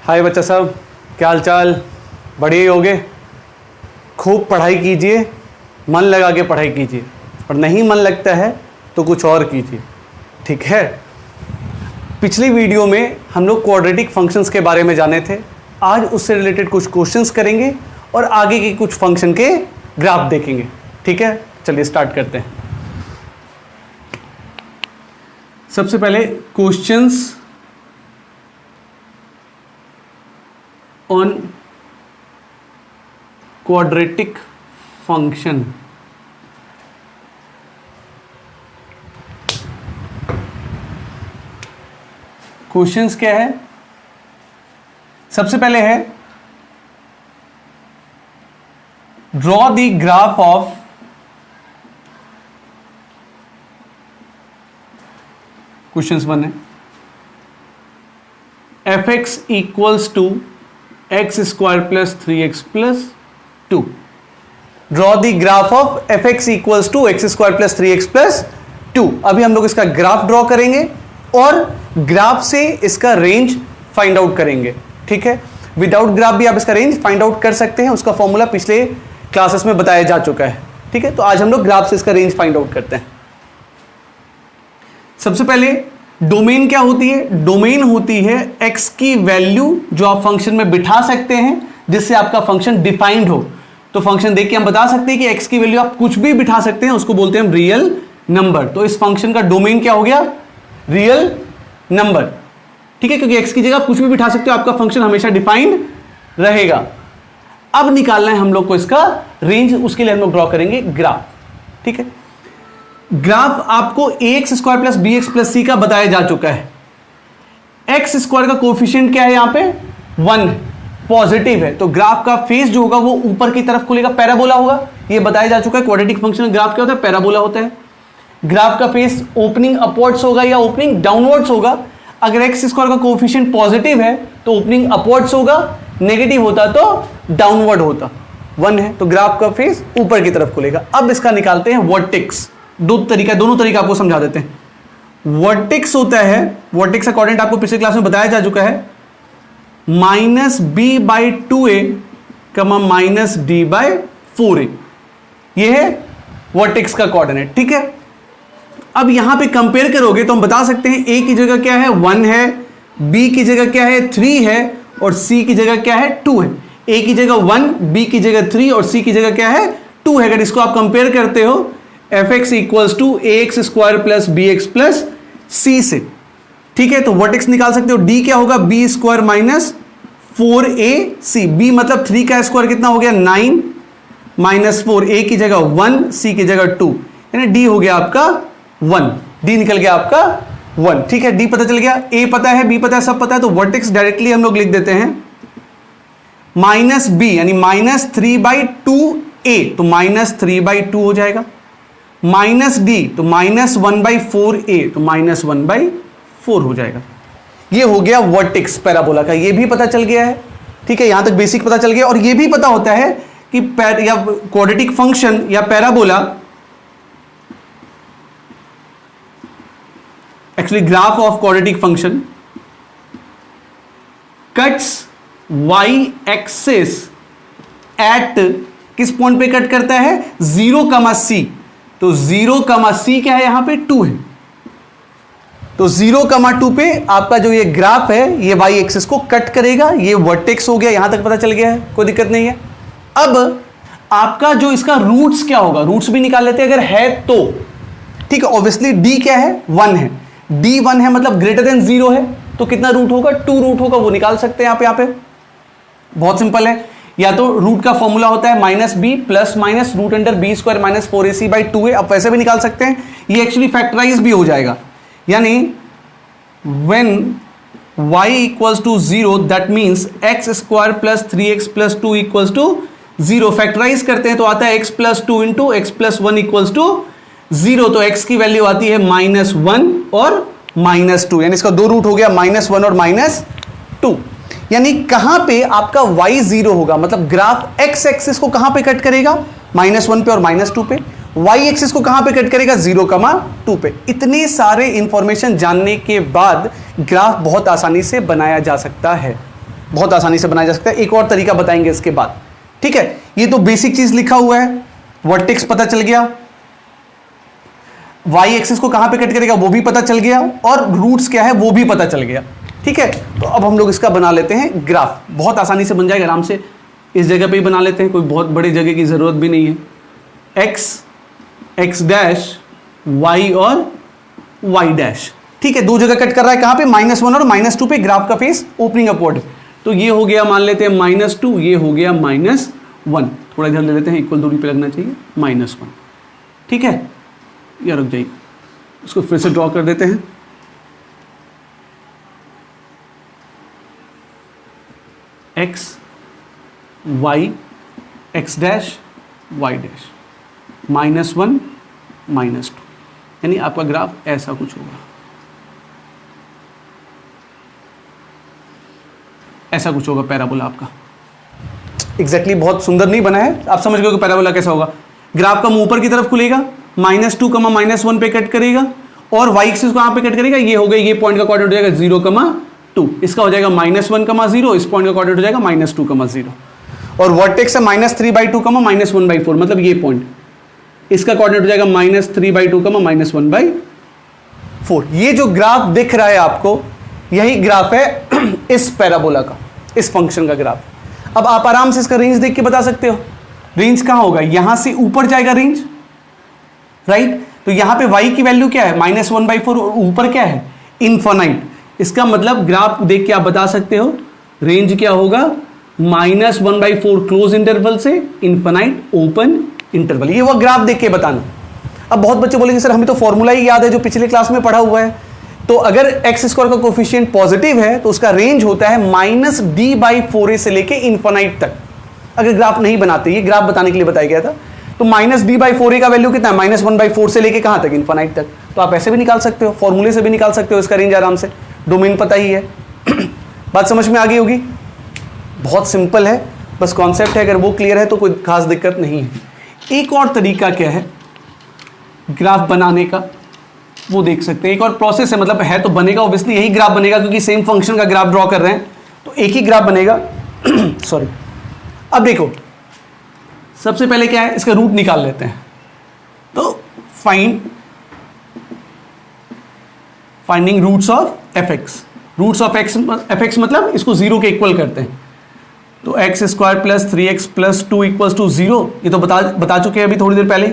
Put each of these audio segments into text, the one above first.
हाय बच्चा साहब, क्या हाल चाल? बढ़िया ही होगे। खूब पढ़ाई कीजिए, मन लगा के पढ़ाई कीजिए, और नहीं मन लगता है तो कुछ और कीजिए, ठीक है। पिछली वीडियो में हम लोग क्वाड्रेटिक फंक्शंस के बारे में जाने थे। आज उससे रिलेटेड कुछ क्वेश्चंस करेंगे और आगे के कुछ फंक्शन के ग्राफ देखेंगे, ठीक है। चलिए स्टार्ट करते हैं। सबसे पहले questions on quadratic function. Questions क्या है? सबसे पहले है draw the graph of questions one है F X equals to x square plus 3x plus 2। Draw the graph of F X equals to x square plus 3x plus 2। अभी हम लोग इसका ग्राफ ड्रॉ करेंगे और ग्राफ से इसका range find out करेंगे, ठीक है। विदाउट ग्राफ भी आप इसका रेंज फाइंड आउट कर सकते हैं, उसका फॉर्मूला पिछले क्लासेस में बताया जा चुका है, ठीक है। तो आज हम लोग ग्राफ से इसका रेंज फाइंड आउट करते हैं। सबसे पहले डोमेन क्या होती है? डोमेन होती है x की वैल्यू जो आप फंक्शन में बिठा सकते हैं जिससे आपका फंक्शन डिफाइंड हो। तो फंक्शन देख के हम बता सकते हैं कि x की वैल्यू आप कुछ भी बिठा सकते हैं, उसको बोलते हैं रियल नंबर। तो इस फंक्शन का डोमेन क्या हो गया? रियल नंबर, ठीक है, क्योंकि x की जगह आप कुछ भी बिठा सकते हो, आपका फंक्शन हमेशा डिफाइंड रहेगा। अब निकालना है हम लोग को इसका रेंज, उसके लिए हम लोग ड्रॉ करेंगे ग्राफ, ठीक है। ग्राफ आपको ax square plus bx plus c का बताया जा चुका है। एक्स स्क्वायर का कोफिशिएंट क्या है? यहां पे 1 पॉजिटिव है, तो ग्राफ का फेस जो होगा वो ऊपर की तरफ खुलेगा, पैराबोला होगा। ये बताया जा चुका है क्वाड्रेटिक फंक्शन ग्राफ क्या होता है? पैराबोला होता है। ग्राफ का फेस ओपनिंग अपवर्ड्स होगा या ओपनिंग डाउनवर्ड्स होगा। अगर एक्स स्क्वायर का कोफिशिएंट पॉजिटिव है तो ओपनिंग अपवर्ड्स होगा, नेगेटिव होता तो डाउनवर्ड होता। 1 है तो ग्राफ का फेस ऊपर की तरफ खुलेगा। अब इसका निकालते हैं वर्टेक्स। दोनों तरीका आपको समझा देते हैं। वर्टेक्स होता है, वर्टेक्स का कोऑर्डिनेट आपको पिछले क्लास में बताया जा चुका है, -b/2a, -d/4a। यह है वर्टेक्स का कोऑर्डिनेट, ठीक है। अब यहां पे कंपेयर करोगे तो हम बता सकते हैं a की जगह क्या है? 1 है, b की जगह क्या है? 3 है, और c की जगह क्या है? 2 है। a की जगह 1, b की जगह 3 और c की जगह क्या है? 2 है। अगर इसको आप कंपेयर करते हो F X equals to A X square plus B X plus C से, ठीक है, तो वर्टेक्स निकाल सकते हो। डी क्या होगा? B square minus 4ac। B मतलब 3 का स्क्वायर कितना हो गया? 9 माइनस 4, ए की जगह 1, सी की जगह 2, यानी डी हो गया आपका 1। डी निकल गया आपका 1, ठीक है। डी पता चल गया, ए पता है, बी पता है, सब पता है, तो वर्टेक्स डायरेक्टली हम लोग लिख देते हैं माइनस बी यानी -3/2a, तो -3/2 हो जाएगा। माइनस डी तो -1/4a, तो -1/4 हो जाएगा। ये हो गया वर्टेक्स पैराबोला का, ये भी पता चल गया है, ठीक है। यहां तक बेसिक पता चल गया। और ये भी पता होता है कि या क्वाड्रेटिक फंक्शन या parabola, actually graph of quadratic function cuts y axis at किस पॉइंट पे कट करता है? 0, तो 0, क्या है? यहां पे 2 है, तो 0, 2 पे आपका जो ये ग्राफ है ये y एक्सिस को कट करेगा। ये वर्टेक्स हो गया, यहां तक पता चल गया है, कोई दिक्कत नहीं है। अब आपका जो इसका रूट्स क्या होगा, रूट्स भी निकाल लेते हैं अगर है तो, ठीक है। ऑब्वियसली d क्या है? 1 है, d 1 है मतलब ग्रेटर देन 0 है, तो कितना रूट होगा? 2 रूट होगा, वो निकाल सकते हैं यहाँ पे बहुत सिंपल है। या तो रूट का फॉर्मूला होता है -b plus minus root under b square minus 4ac/2a, आप वैसे भी निकाल सकते हैं। ये एक्चुअली फैक्टराइज भी हो जाएगा, यानी when y equals to 0 that means x square plus 3x plus 2 equals to 0। Factorise करते हैं तो आता है x plus 2 into x plus 1 equals to 0। तो x की वैल्यू आती है -1 और -2, यानी इसका 2 रूट हो गया, -1 और -2। यानी कहां पे आपका y 0 होगा, मतलब ग्राफ x एक्सिस को कहां पे कट करेगा? -1 पे और -2 पे। y एक्सिस को कहां पे कट करेगा? 0, 2 पे। इतने सारे इंफॉर्मेशन जानने के बाद ग्राफ बहुत आसानी से बनाया जा सकता है, बहुत आसानी से बनाया जा सकता है। एक और तरीका बताएंगे इसके बाद, ठीक है। ये तो बेसिक चीज लिखा हुआ है, वर्टेक्स पता चल गया, वाई एक्सिस को कहां पे कट करेगा वो भी पता चल गया, और रूट्स क्या है वो भी पता चल गया, ठीक है। तो अब हम लोग इसका बना लेते हैं ग्राफ, बहुत आसानी से बन जाएगा, आराम से इस जगह पे ही बना लेते हैं, कोई बहुत बड़ी जगह की जरूरत भी नहीं है। एक्स, एक्स डैश, वाई और वाई डैश, ठीक है। दो जगह कट कर रहा है, कहां पे, -1 और -2 पे, ग्राफ का फेस ओपनिंग अपवर्ड। तो ये हो गया, मान लेते हैं -2, ये हो गया -1, थोड़ा इधर ले लेते हैं, इक्वल दूरी पे लगना चाहिए, -1, ठीक है। या रुक जाइए, उसको फिर से ड्रॉ कर देते हैं। X, Y, x dash, Y dash, -1, -2, यानी आपका ग्राफ ऐसा कुछ होगा, ऐसा कुछ होगा पैराबोला आपका। एग्जैक्टली बहुत सुंदर नहीं बना है, आप समझ गए कि पैराबोला कैसा होगा। ग्राफ का मुंह ऊपर की तरफ खुलेगा, -2, -1 पे कट करेगा, और वाई एक्सिस को कहां पे कट करेगा, ये हो गया, ये पॉइंट का कोऑर्डिनेट हो जाएगा 0, 2, इसका हो जाएगा -1, 0, इस पॉइंट का कोऑर्डिनेट हो जाएगा -2, 0, और वर्टेक्स है -3/2, -1/4, मतलब ये पॉइंट, इसका कोऑर्डिनेट हो जाएगा -3/2, -1/4। ये जो ग्राफ दिख रहा है आपको, यही ग्राफ है इस पैराबोला का, इस फंक्शन का ग्राफ। अब आप आराम से इसका रेंज देख के बता सकते हो, रेंज कहां होगा, यहां से ऊपर जाएगा रेंज, राइट। तो यहां पे y की वैल्यू क्या है, -1/4, और ऊपर क्या है, इनफाइनाइट। इसका मतलब ग्राफ देख के आप बता सकते हो रेंज क्या होगा, -1/4 क्लोज इंटरवल से इनफाइनाइट ओपन इंटरवल। ये वो ग्राफ देख के बताना। अब बहुत बच्चे बोलेंगे सर हमें तो फॉर्मूला ही याद है जो पिछले क्लास में पढ़ा हुआ है। तो अगर x² का कोफिशिएंट पॉजिटिव है तो उसका रेंज होता है -d/4a से लेके इनफाइनाइट तक। अगर ग्राफ नहीं बनाते, ये ग्राफ बताने के लिए बताया गया था। तो -d/4a का वैल्यू कितना है, -1/4 से लेके कहां तक, इनफाइनाइट तक। तो आप ऐसे भी निकाल सकते हो, फॉर्मूले से भी निकाल सकते हो इसका रेंज आराम से, डोमेन पता ही है। बात समझ में आ गई होगी, बहुत सिंपल है, बस कॉन्सेप्ट है, अगर वो क्लियर है तो कोई खास दिक्कत नहीं है। एक और तरीका क्या है ग्राफ बनाने का, वो देख सकते हैं। एक और प्रोसेस है, मतलब है तो बनेगा ऑब्वियसली यही ग्राफ बनेगा, क्योंकि सेम फंक्शन का ग्राफ ड्रॉ कर रहे हैं तो एक ही ग्राफ बनेगा। सॉरी, अब देखो सबसे पहले क्या है, इसका रूट निकाल लेते हैं। तो finding roots of fx, roots of fx मतलब इसको 0 के इक्वल करते हैं। तो x² + 3x + 2 = 0, ये तो बता चुके हैं अभी थोड़ी देर पहले।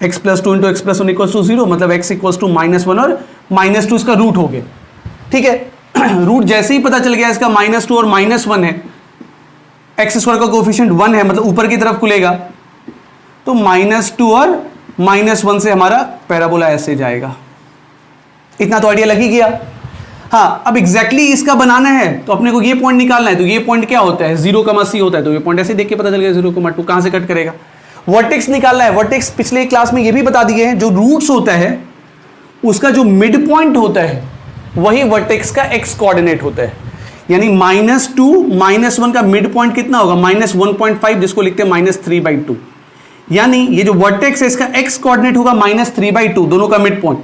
x + 2 × x + 1 = 0, मतलब x = -1 और -2 इसका रूट हो गया, ठीक है। रूट जैसे ही पता चल गया इसका -2 और -1 है, x² का कोफिशिएंट 1 है, मतलब ऊपर की तरफ खुलेगा, तो -2 और -1 से हमारा पैराबोला ऐसे जाएगा। इतना तो आइडिया लग ही गया। हाँ, अब एग्जैक्टली इसका बनाना है तो अपने को ये पॉइंट निकालना है। तो ये पॉइंट क्या होता है, 0, c होता है। तो ये पॉइंट ऐसे देख के पता चल गया 0,2 कहां से कट करेगा। वर्टेक्स निकालना है, वर्टेक्स पिछले क्लास में ये भी बता दिए हैं, जो रूट्स होता है उसका जो मिड पॉइंट होता है वही वर्टेक्स का x कोऑर्डिनेट होता है। यानी -2, -1 का मिड पॉइंट कितना होगा, -1.5, जिसको लिखते हैं -3/2। यानी ये जो वर्टेक्स है इसका x कोऑर्डिनेट होगा -3/2, दोनों का मिड पॉइंट।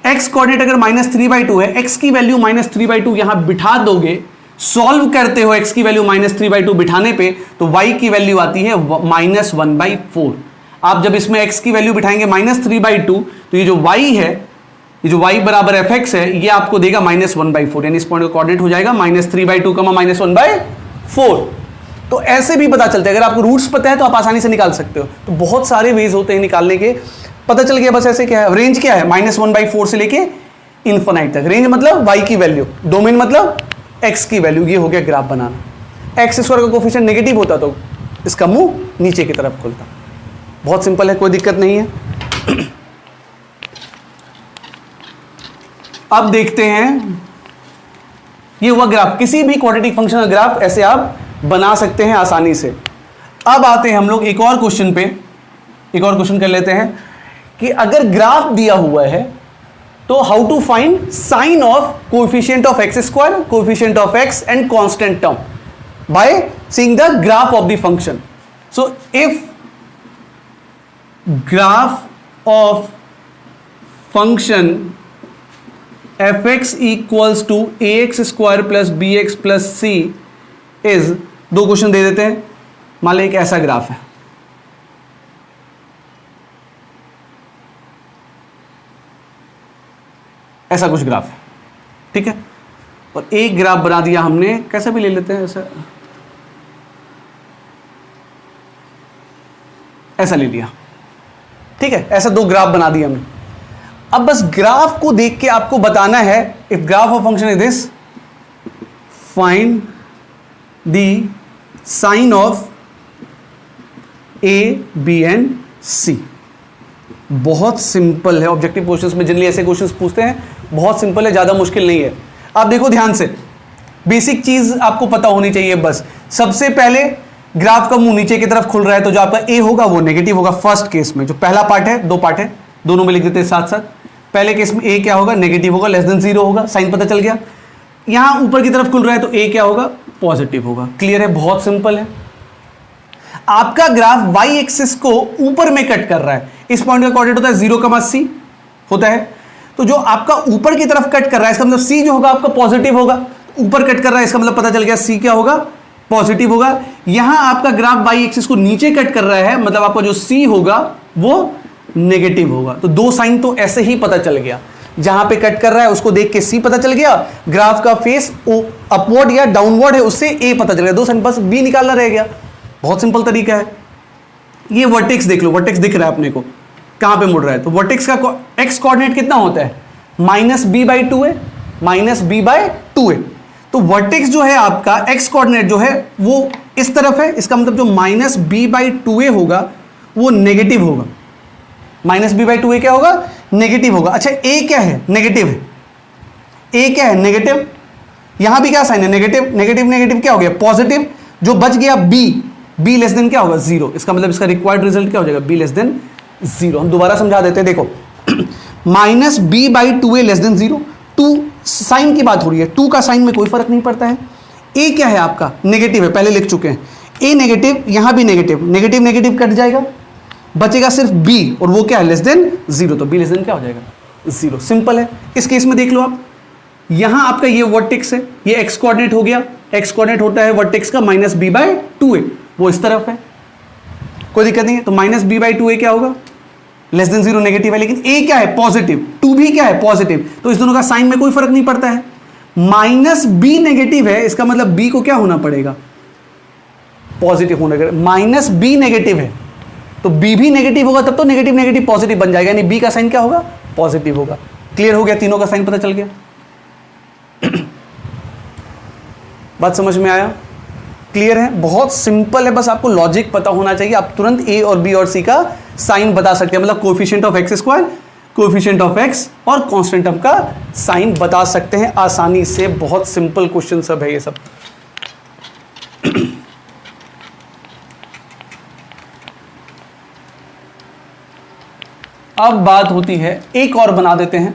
x कोऑर्डिनेट अगर -3/2 है, x की वैल्यू -3/2 यहां बिठा दोगे, सॉल्व करते हो x की वैल्यू -3/2 बिठाने पे, तो y की वैल्यू आती है -1/4। आप जब इसमें x की वैल्यू बिठाएंगे -3/2, तो ये जो y है, ये जो y बराबर fx है, ये आपको देगा -1/4, यानी इस पॉइंट का कोऑर्डिनेट हो जाएगा -3/2, -1/4। तो ऐसे भी पता चलता है, अगर आपको रूट्स पता है तो आप आसानी से निकाल सकते हो। तो बहुत सारे वेज होते हैं निकालने के, पता चल गया बस ऐसे क्या है। रेंज क्या है, -1/4 से लेके इनफाइनाइट तक। रेंज मतलब y की वैल्यू, डोमेन मतलब x की वैल्यू। ये हो गया ग्राफ बनाना। x² का कोफिशिएंट नेगेटिव होता तो इसका मुंह नीचे की तरफ खुलता। बहुत सिंपल है, कोई दिक्कत नहीं है। अब देखते हैं, ये हुआ ग्राफ। किसी भी क्वाड्रेटिक फंक्शन का ग्राफ ऐसे आप बना सकते हैं आसानी से। अब आते हैं हम लोग एक और क्वेश्चन पे, एक और क्वेश्चन कर लेते हैं कि अगर ग्राफ दिया हुआ है तो how to find sign of coefficient of x², coefficient of x and constant term by seeing the graph of the function. So if graph of function fx = ax² + bx + c is, दो question दे देते हैं। मान लो एक ऐसा graph है, ऐसा कुछ ग्राफ है, ठीक है, और एक ग्राफ बना दिया हमने, कैसा भी ले लेते हैं, ऐसा ले लिया, ठीक है, ऐसा दो ग्राफ बना दिया हमने। अब बस ग्राफ को देख के आपको बताना है, if graph of function is this, find the sign of A B and C. बहुत सिंपल है, ऑब्जेक्टिव क्वेश्चंस में जनरली ऐसे क्वेश्चंस पूछते हैं, बहुत सिंपल है, ज्यादा मुश्किल नहीं है। आप देखो ध्यान से, बेसिक चीज आपको पता होनी चाहिए बस। सबसे पहले ग्राफ का मुंह नीचे की तरफ खुल रहा है, तो जो आपका ए होगा वो नेगेटिव होगा। फर्स्ट केस में जो पहला पार्ट है, दो पार्ट है, दोनों में लिख देते हैं साथ साथ। पहले केस में ए क्या होगा, नेगेटिव होगा, लेस देन 0 होगा, साइन पता चल गया। यहां ऊपर की तरफ खुल रहा है तो ए क्या होगा, पॉजिटिव होगा। क्लियर है, बहुत सिंपल है। आपका ग्राफ वाई एक्सिस को ऊपर में कट कर रहा है, इस पॉइंट का कोऑर्डिनेट होता है 0,c होता है, तो जो आपका ऊपर की तरफ कट कर रहा है इसका मतलब c जो होगा आपका पॉजिटिव होगा। ऊपर कट कर रहा है इसका मतलब पता चल गया c क्या होगा, पॉजिटिव होगा। यहां आपका ग्राफ वाई एक्सिस को नीचे कट कर रहा है, मतलब आपका जो c होगा वो नेगेटिव होगा। तो दो साइन तो ऐसे ही पता चल गया, जहां पे कट कर रहा है उसको देख के c पता चल गया, ग्राफ का फेस अपवर्ड या डाउनवर्ड है उससे a पता चल गया, दो साइन, बस b निकालना रह गया। बहुत सिंपल तरीका है। ये वर्टेक्स देख लो, वर्टेक्स दिख रहा है अपने को कहां पे मुड़ रहा है, तो वर्टेक्स का x कोऑर्डिनेट कितना होता है, -b/2 है, -b/2 है। तो वर्टेक्स जो है आपका x कोऑर्डिनेट जो है वो इस तरफ है, इसका मतलब जो -b/2a होगा वो नेगेटिव होगा। -b/2a क्या होगा, नेगेटिव होगा। अच्छा a क्या है, नेगेटिव है, a क्या है, नेगेटिव। यहां भी क्या साइन है, नेगेटिव, नेगेटिव नेगेटिव क्या हो गया, पॉजिटिव। जो बच गया b लेस देन क्या होगा, 0। इसका मतलब इसका रिक्वायर्ड रिजल्ट क्या हो जाएगा, b लेस देन 0। हम दोबारा समझा देते हैं, देखो -b/2a लेस देन 0। 2 साइन की बात हो रही है, 2 का साइन में कोई फर्क नहीं पड़ता है। a क्या है आपका, नेगेटिव है, पहले लिख चुके हैं। a नेगेटिव, यहां भी नेगेटिव, नेगेटिव नेगेटिव कट जाएगा, बचेगा सिर्फ b, और वो क्या है, लेस देन 0। तो b लेस देन क्या हो जाएगा, 0। सिंपल है। इस केस में देख लो आप, यहां आपका ये वर्टेक्स है, ये x कोऑर्डिनेट हो गया, x कोऑर्डिनेट होता है वर्टेक्स का -b/2a, वो इस तरफ है, कोई दिक्कत नहीं है। तो -b/2a क्या होगा, लेस देन 0, नेगेटिव है, लेकिन a क्या है, पॉजिटिव, 2 भी क्या है, पॉजिटिव, तो इस दोनों का साइन में कोई फर्क नहीं पड़ता है। -b नेगेटिव है, इसका मतलब b को क्या होना पड़ेगा, पॉजिटिव होना पड़ेगा। -b नेगेटिव है तो b भी नेगेटिव होगा, तब तो नेगेटिव नेगेटिव पॉजिटिव बन जाएगा, यानी b का साइन क्या होगा, पॉजिटिव होगा। क्लियर हो गया, तीनों का साइन पता चल गया। बात समझ में आया, क्लियर है, बहुत सिंपल है, बस आपको लॉजिक पता होना चाहिए। आप तुरंत a और b और c का साइन बता सकते हैं, मतलब coefficient of x square, coefficient of x और कांस्टेंट टर्म का साइन बता सकते हैं आसानी से। बहुत सिंपल क्वेश्चन सब है ये सब। अब बात होती है, एक और बना देते हैं,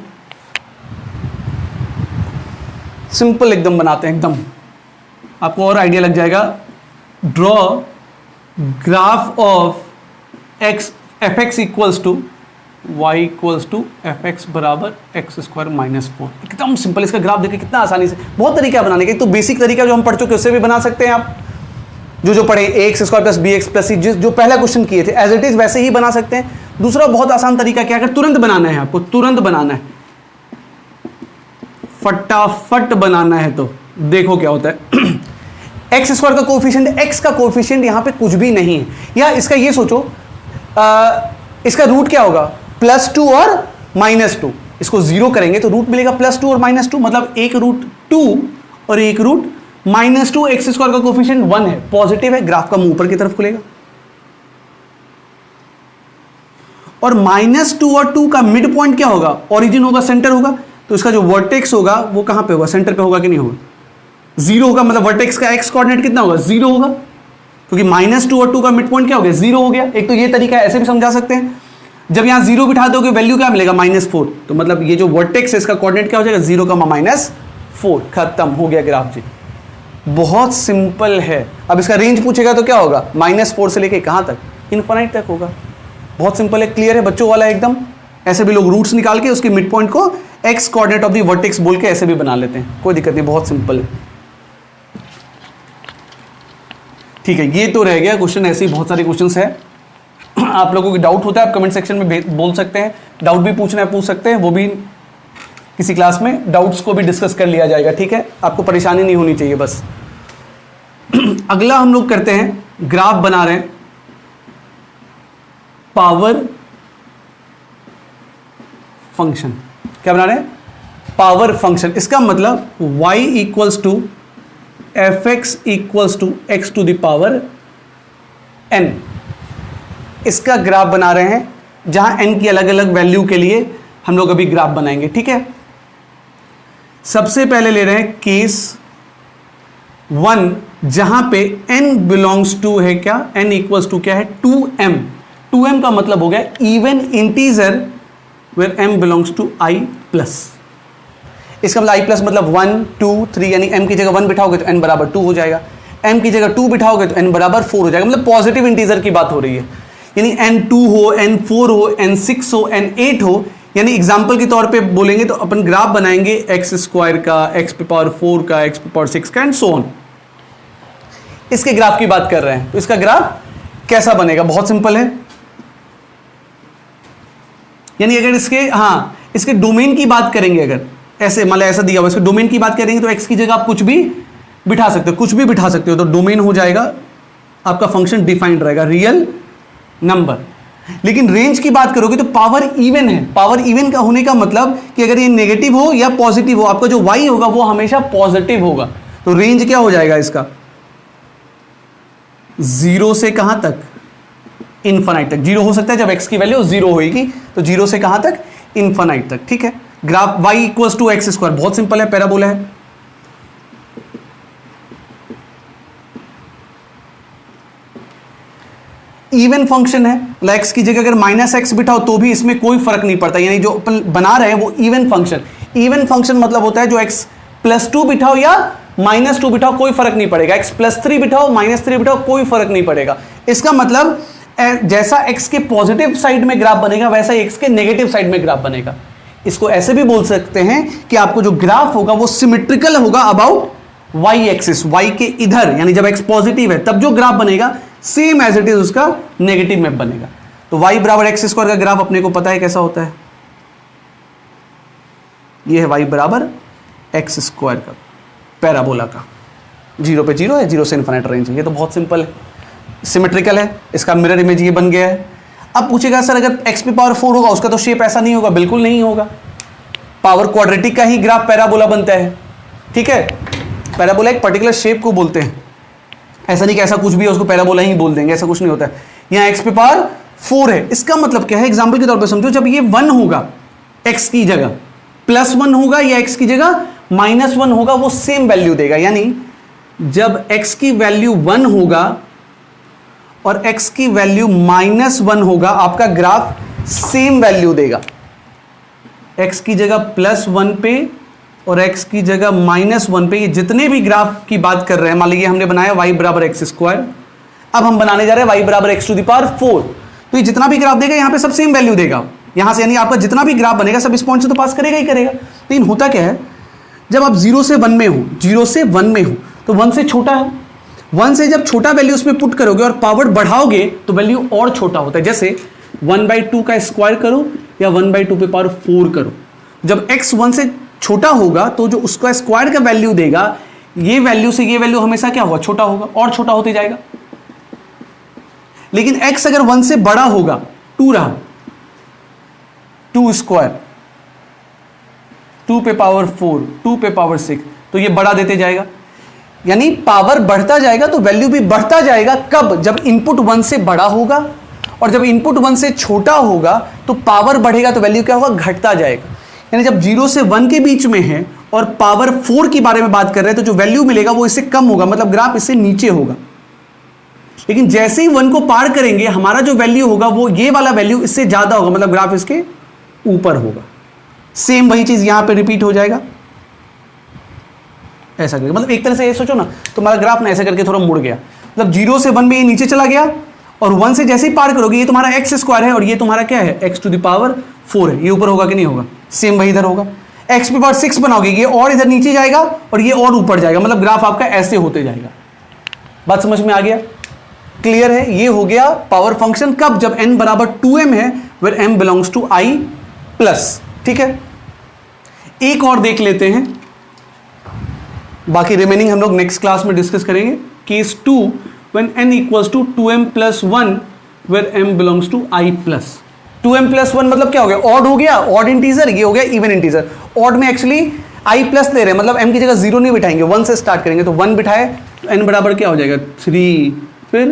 सिंपल एकदम बनाते हैं, एकदम आपको और आइडिया लग जाएगा। Draw graph of X F X equals to Y equals to F X बराबर एक्स स्क्वायर -4। एकदम सिंपल, इसका ग्राफ देखिए कितना आसानी से, बहुत तरीका बनाने का। एक तो बेसिक तरीका जो हम पढ़ चुके उससे भी बना सकते हैं आप, जो पढ़े ax square plus bx plus c, जो पहला क्वेश्चन किए थे एज इट इज वैसे ही बना सकते हैं। दूसरा बहुत आसान तरीका क्या, अगर तुरंत बनाना है आपको, तुरंत बनाना है, फटाफट बनाना है, तो देखो क्या होता है। एक्स स्क्वायर का कोएफिशिएंट, एक्स का कोएफिशिएंट यहां पे कुछ भी नहीं है, या इसका ये सोचो, इसका रूट क्या होगा, +2 और -2। इसको 0 करेंगे तो रूट मिलेगा +2 और -2, मतलब एक रूट 2 और एक रूट -2। एक्स स्क्वायर का कोएफिशिएंट 1 है, पॉजिटिव है, ग्राफ का मुंह ऊपर की तरफ खुलेगा। और -2 और 2 का मिड पॉइंट क्या होगा, ओरिजिन होगा, सेंटर होगा, तो इसका जो वर्टेक्स होगा वो कहां पे होगा, सेंटर पे होगा कि नहीं होगा, 0 होगा, मतलब वर्टेक्स का x कोऑर्डिनेट कितना होगा, 0 होगा, क्योंकि -2 और 2 का मिड पॉइंट क्या हो गया, 0 हो गया। एक तो ये तरीका है, ऐसे भी समझा सकते हैं। जब यहां 0 बिठा दोगे वैल्यू क्या मिलेगा, -4, तो मतलब ये जो वर्टेक्स है इसका कोऑर्डिनेट क्या हो जाएगा, 0, -4। खत्म हो गया ग्राफ जी, बहुत सिंपल है। अब इसका रेंज पूछेगा तो क्या होगा, -4 से लेके कहां तक, इनफाइनाइट तक होगा। बहुत सिंपल है, क्लियर है, बच्चों वाला एकदम। ऐसे भी लोग रूट्स निकाल के उसके मिड पॉइंट को x coordinate of the vertex बोल के ऐसे भी बना लेते हैं, कोई दिक्कत नहीं, बहुत सिंपल है। ठीक है, ये तो रह गया क्वेश्चन। ऐसे ही बहुत सारे क्वेश्चंस है, आप लोगों की डाउट होता है आप कमेंट सेक्शन में बोल सकते हैं, डाउट भी पूछना है पूछ सकते हैं, वो भी किसी क्लास में डाउट्स को भी डिस्कस कर लिया जाएगा। ठीक है, आपको परेशानी नहीं होनी चाहिए बस। अगला हम लोग करते हैं, ग्राफ बना रहे हैं पावर फंक्शन। क्या बना रहे हैं? Power function. इसका मतलब y equals to F X equals to X to the power n। इसका ग्राफ बना रहे हैं, जहां n की अलग अलग वैल्यू के लिए हम लोग अभी ग्राफ बनाएंगे। ठीक है, सबसे पहले ले रहे हैं केस 1, जहां पे n बिलोंग्स टू है क्या, n इक्वल्स टू क्या है 2m। 2m का मतलब हो गया even integer where m belongs to i plus. इसका मतलब i प्लस मतलब 1 2 3, यानी m की जगह 1 बिठाओगे तो n बराबर 2 हो जाएगा, m की जगह 2 बिठाओगे तो n बराबर 4 हो जाएगा। मतलब पॉजिटिव इंटीजर की बात हो रही है, यानी n2 हो, n4 हो, n6 हो, n8 हो। यानी एग्जाम्पल के तौर पे बोलेंगे तो अपन ग्राफ बनाएंगे x स्क्वायर का, x पे पावर 4 का, x पे पावर 6 का एंड सो ऑन। इसके ग्राफ की बात कर रहे हैं, तो इसका ग्राफ कैसा बनेगा? बहुत सिंपल है। यानी अगर इसके डोमेन की बात करेंगे, अगर ऐसे मतलब ऐसा दिया हुआ इसके डोमेन की बात करेंगे तो x की जगह आप कुछ भी बिठा सकते हो, कुछ भी बिठा सकते हो, तो डोमेन हो जाएगा आपका फंक्शन डिफाइंड रहेगा रियल नंबर। लेकिन रेंज की बात करोगे तो पावर इवन है। पावर इवन का होने का मतलब कि अगर ये नेगेटिव हो या पॉजिटिव हो, आपका जो y होगा वो हमेशा पॉजिटिव होगा। तो रेंज क्या हो जाएगा इसका? 0 से कहां तक? इनफाइनाइट तक। 0 हो सकता है जब x की वैल्यू 0 होगी, तो 0 से कहां तक? इनफाइनाइट तक। ठीक है, graph y equals to x square, बहुत सिंपल है, पैराबोला है। इवन फंक्शन है, x की जगह अगर -x बिठाओ तो भी इसमें कोई फर्क नहीं पड़ता, यानी जो अपन बना रहे हैं वो इवन फंक्शन। इवन फंक्शन मतलब होता है जो x +2 बिठाओ या -2 बिठाओ कोई फर्क नहीं पड़ेगा, x +3 बिठाओ -3 बिठाओ कोई फर्क नहीं पड़ेगा। इसका मतलब जैसा x के पॉजिटिव साइड में ग्राफ बनेगा वैसा ही x के नेगेटिव साइड में ग्राफ बनेगा। इसको ऐसे भी बोल सकते हैं कि आपको जो ग्राफ होगा वो सिमेट्रिकल होगा अबाउट y एक्सिस, y के इधर, यानी जब x पॉजिटिव है तब जो ग्राफ बनेगा सेम एज इट इज उसका नेगेटिव में बनेगा। तो y बराबर एक्स स्क्वायर का ग्राफ अपने को पता है कैसा होता है, ये है y बराबर एक्स स्क्वायर का पैराबोला का। 0 पे 0 है, 0 से इनफाइनाइट रेंज है। ये तो बहुत सिंपल है, सिमेट्रिकल है, इसका मिरर इमेज ये बन गया है। अब पूछेगा सर अगर x पे पावर 4 होगा उसका तो शेप ऐसा नहीं होगा, बिल्कुल नहीं होगा। पावर क्वाड्रेटिक का ही ग्राफ पैराबोला बनता है। ठीक है, पैराबोला एक पर्टिकुलर शेप को बोलते हैं, ऐसा नहीं कि ऐसा कुछ भी है उसको पैराबोला ही बोल देंगे, ऐसा कुछ नहीं होता है। यहाँ x पे पावर 4 है, इसका मतलब क्या है? एग्जाम्पल के तौर पे समझो, जब ये 1 होगा x की जगह, +1 होगा या x की जगह -1 होगा, वो सेम वैल्यू देगा। यानी जब x की वैल्यू 1 होगा और x की वैल्यू -1 होगा, आपका ग्राफ सेम वैल्यू देगा। x की जगह +1 पे और x की जगह -1 पे, ये जितने भी ग्राफ की बात कर रहे हैं, मान लीजिए हमने बनाया y बराबर एक्स स्क्वायर, अब हम बनाने जा रहे हैं y बराबर x टू द पावर 4, तो ये जितना भी ग्राफ देगा यहाँ पे सब सेम वैल्यू देगा यहाँ से, यानी आपका जितना भी ग्राफ बनेगा सब इस पॉइंट से तो पास करेगा ही करेगा। लेकिन होता क्या है, जब आप 0 से 1 में हो, 0 से 1 में हो तो 1 से छोटा है, 1 से जब छोटा वैल्यू उसमें पुट करोगे और पावर बढ़ाओगे तो वैल्यू और छोटा होता है। जैसे 1/2 का स्क्वायर करो या 1/2 पे पावर 4 करो, जब x 1 से छोटा होगा तो जो उसका स्क्वायर का वैल्यू देगा, ये वैल्यू से ये वैल्यू हमेशा क्या होगा? छोटा होगा, और छोटा होते जाएगा। लेकिन x अगर 1 से बड़ा होगा, 2 रहा, 2 स्क्वायर, 2 पे पावर 4, 2 पे पावर 6, तो ये बढ़ा देते जाएगा। यानी पावर बढ़ता जाएगा तो वैल्यू भी बढ़ता जाएगा। कब? जब इनपुट 1 से बड़ा होगा, और जब इनपुट 1 से छोटा होगा तो पावर बढ़ेगा तो वैल्यू क्या होगा? घटता जाएगा। यानी जब 0 से 1 के बीच में है और पावर 4 के बारे में बात कर रहे हैं तो जो वैल्यू मिलेगा वो इससे कम होगा, मतलब ग्राफ इससे नीचे होगा। लेकिन जैसे ही 1 को पार करेंगे हमारा जो वैल्यू होगा वो ये वाला वैल्यू इससे ज्यादा होगा, मतलब ग्राफ इसके ऊपर होगा। सेम वही चीज यहां पे रिपीट हो जाएगा ऐसा करके। मतलब एक तरह से ये सोचो ना, तुम्हारा ग्राफ ना ऐसा करके थोड़ा मुड़ गया, मतलब 0 से 1 में ये नीचे चला गया और 1 से जैसे ही पार करोगे ये तुम्हारा एक्स स्क्वायर है और ये तुम्हारा क्या है? x टू द पावर 4 है। ये ऊपर होगा कि नहीं होगा? सेम वही इधर होगा। x पे पावर 6 बनाओगे, ये और इधर नीचे जाएगा और ये और ऊपर जाएगा, मतलब ग्राफ आपका ऐसे होते जाएगा। बात समझ में आ गया? क्लियर है? ये हो गया पावर फंक्शन कब, जब n बराबर 2m है, where m belongs to i plus. ठीक है, एक और देख लेते हैं, बाकी रिमेनिंग हम लोग नेक्स्ट क्लास में डिस्कस करेंगे। Case 2 when n equals to 2m plus 1 where m belongs to i plus. 2m plus 1 मतलब क्या हो गया, ऑड हो गया, ऑड इंटीजर, ये हो गया इवन इंटीजर। ऑड में एक्चुअली i प्लस ले रहे हैं, मतलब m की जगह 0 नहीं बिठाएंगे, 1 से स्टार्ट करेंगे, तो 1 बिठाए तो n बराबर क्या हो जाएगा 3, फिर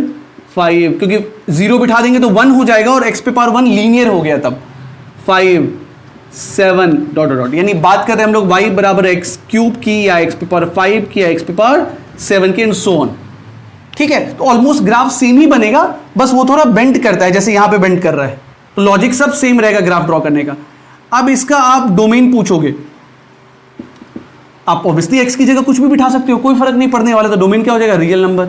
5, क्योंकि 0 बिठा देंगे तो 1 हो जाएगा और x पे पावर 1 लीनियर हो गया, तब 5 7 डॉट डॉट, यानी बात कर रहे हैं हम लोग y बराबर एक्स क्यूब की या x पे पावर 5 की या x पे पावर 7 की एंड सो ऑन। ठीक है, तो ऑलमोस्ट ग्राफ सेम ही बनेगा, बस वो थोड़ा बेंड करता है, जैसे यहां पे बेंड कर रहा है, तो लॉजिक सब सेम रहेगा ग्राफ ड्रॉ करने का। अब इसका आप डोमेन पूछोगे, आप ऑब्वियसली x की जगह कुछ भी बिठा सकते हो, कोई फर्क नहीं पड़ने वाला, तो डोमेन क्या हो जाएगा रियल नंबर,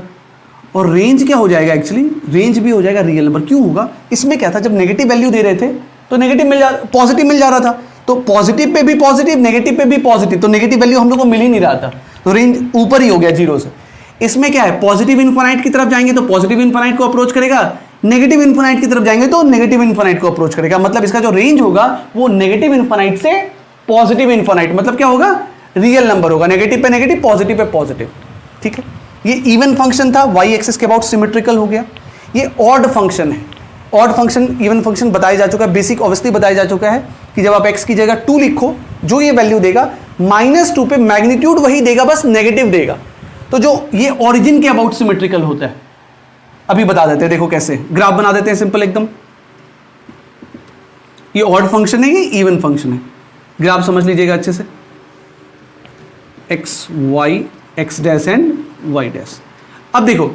और रेंज क्या हो जाएगा, एक्चुअली रेंज भी हो जाएगा रियल नंबर। क्यों होगा, इसमें क्या था, जब नेगेटिव वैल्यू दे रहे थे तो नेगेटिव पॉजिटिव मिल जा रहा था, तो पॉजिटिव पे भी पॉजिटिव, नेगेटिव पे भी पॉजिटिव, तो नेगेटिव वैल्यू हम लोग को मिल ही नहीं रहा था, तो रेंज ऊपर ही हो गया 0 से। इसमें क्या है, पॉजिटिव इनफाइनाइट की तरफ जाएंगे तो पॉजिटिव इनफाइनाइट को अप्रोच करेगा, नेगेटिव इनफाइनाइट की तरफ जाएंगे तो नेगेटिव इनफाइनाइट को अप्रोच करेगा, मतलब इसका जो रेंज होगा वो नेगेटिव इनफाइनाइट से पॉजिटिव इनफाइनाइट, मतलब क्या होगा, रियल नंबर होगा, नेगेटिव पे नेगेटिव, पॉजिटिव पे पॉजिटिव। ठीक है, ये इवन फंक्शन था, वाई एक्सिस के अबाउट सिमेट्रिकल हो गया। ये ऑड फंक्शन है, ऑड फंक्शन इवन फंक्शन बताया जा चुका है, बेसिक ऑब्वियसली बताया जा चुका है कि जब आप x की जगह 2 लिखो, जो ये वैल्यू देगा -2 पे मैग्नीट्यूड वही देगा, बस नेगेटिव देगा, तो जो ये ओरिजिन के अबाउट सिमेट्रिकल होता है। अभी बता देते हैं, देखो कैसे, ग्राफ बना देते हैं सिंपल एकदम। ये ऑड फंक्शन है, ये इवन फंक्शन है, ग्राफ समझ लीजिएगा अच्छे से, x Y x dash and y dash. अब देखो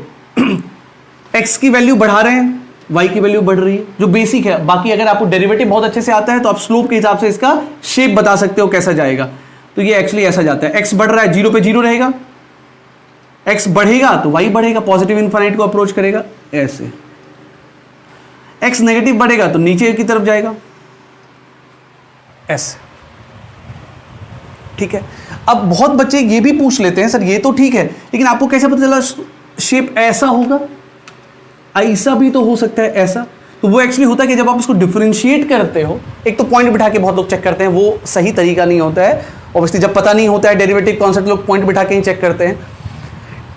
x की वैल्यू बढ़ा रहे हैं, y की वैल्यू बढ़ रही है, जो बेसिक है। बाकी अगर आपको डेरिवेटिव बहुत अच्छे से आता है तो आप स्लोप के हिसाब से इसका शेप बता सकते हो कैसा जाएगा। तो ये एक्चुअली ऐसा जाता है, x बढ़ रहा है 0 पे 0 रहेगा, x बढ़ेगा तो y बढ़ेगा, पॉजिटिव इनफाइनाइट को अप्रोच करेगा ऐसे, x नेगेटिव बढ़ेगा तो नीचे की तरफ जाएगा ऐसे। ठीक है, अब बहुत बच्चे ये भी पूछ लेते हैं, सर ये तो ठीक है लेकिन आपको कैसे पता चला शेप ऐसा होगा, ऐसा भी तो हो सकता है ऐसा। तो वो एक्चुअली होता है कि जब आप उसको डिफरेंशिएट करते हो, एक तो पॉइंट बिठा के बहुत लोग चेक करते हैं, वो सही तरीका नहीं होता है ऑब्वियसली, जब पता नहीं होता है डेरिवेटिव कॉन्सेप्ट, लोग पॉइंट बिठा के ही चेक करते हैं।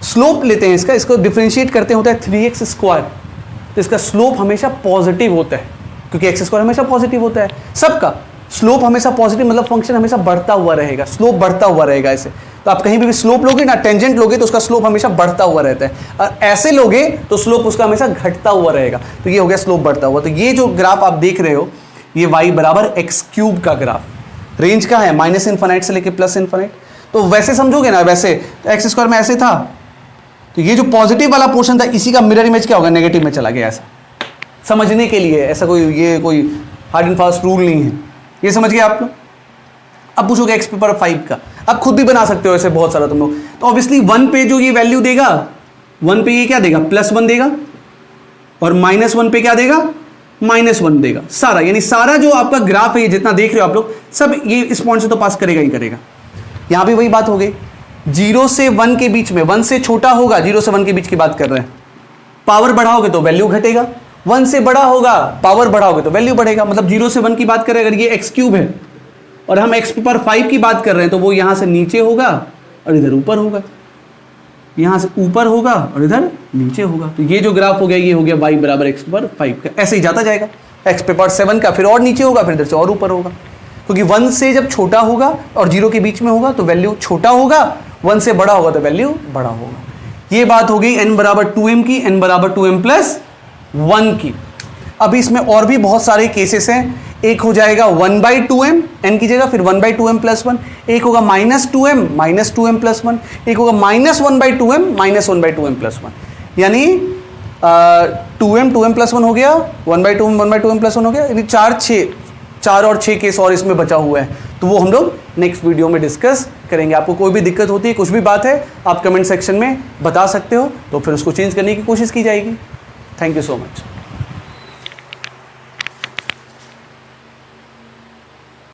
स्लोप लेते हैं इसको डिफरेंशिएट करते होता है 3x², तो इसका स्लोप हमेशा पॉजिटिव होता है, क्योंकि x² हमेशा पॉजिटिव होता है, सबका स्लोप हमेशा पॉजिटिव, मतलब फंक्शन हमेशा बढ़ता हुआ रहेगा, स्लोप बढ़ता हुआ रहेगा ऐसे। तो आप कहीं भी स्लोप लोगे ना, टेंजेंट लोगे तो उसका स्लोप हमेशा बढ़ता हुआ रहता है, और ऐसे लोगे तो स्लोप उसका हमेशा घटता हुआ रहेगा, तो ये हो गया स्लोप बढ़ता हुआ। तो ये जो ग्राफ आप देख रहे हो, ये y बराबर x³ का ग्राफ, रेंज का है -∞ से लेके +∞। तो वैसे समझोगे ना, वैसे तो x² में ऐसे था, तो ये जो पॉजिटिव वाला पोर्शन था इसी का मिरर इमेज क्या होगा, नेगेटिव में चला गया। ऐसा समझने के लिए, ऐसा कोई हार्ड एंड फास्ट रूल नहीं है, ये समझ गए आप लोग। अब पूछोगे x पे पावर 5 का, अब खुद भी बना सकते हो ऐसे बहुत सारा तुम लोग। तो ऑब्वियसली 1 पे जो ये वैल्यू देगा, 1 पे ये क्या देगा, +1 देगा, और -1 पे क्या देगा, -1 देगा, सारा, यानी सारा जो आपका ग्राफ है, ये जितना देख रहे हो आप लोग, सब ये इस पॉइंट से तो पास करेगा ही करेगा। यहां भी वही बात हो गई, 0 से 1 के बीच में, 1 से छोटा होगा, 0 से 1 के बीच की बात कर रहे हैं, पावर बढ़ाओगे तो वैल्यू घटेगा, 1 से बड़ा होगा पावर बढ़ाओगे तो वैल्यू बढ़ेगा। मतलब 0 से 1 की बात करें, अगर ये x³ है और हम x पर 5 की बात कर रहे हैं, तो वो यहां से नीचे होगा और इधर ऊपर होगा, यहां से ऊपर होगा और इधर नीचे होगा। तो ये जो ग्राफ हो गया, ये हो गया y बराबर x पर 5 का, ऐसे ही जाता जाएगा, x पे पावर 7 का फिर और नीचे होगा, फिर इधर से और ऊपर होगा, क्योंकि 1 से जब छोटा होगा और 0 के बीच में होगा तो वैल्यू छोटा होगा, 1 से बड़ा होगा तो वैल्यू बड़ा होगा। ये बात हो गई n बराबर 2m की, n बराबर 2m+1 की। अब इसमें और भी बहुत सारे केसेस हैं, एक हो जाएगा 1/2m n की जगह, फिर 1/2m+1, एक होगा -2m -2m+1, एक होगा -1/2m -1/2m+1, यानी 2m 2m+1 हो गया, 1/2m 1/2m+1 हो गया, यानी 4 और 6 केस और इसमें बचा हुआ है। तो वो हम लोग नेक्स्ट वीडियो में डिस्कस करेंगे। आपको कोई भी दिक्कत होती है, कुछ भी बात है, आप कमेंट सेक्शन में बता सकते हो, तो फिर उसको चेंज करने की कोशिश की जाएगी। Thank you so much.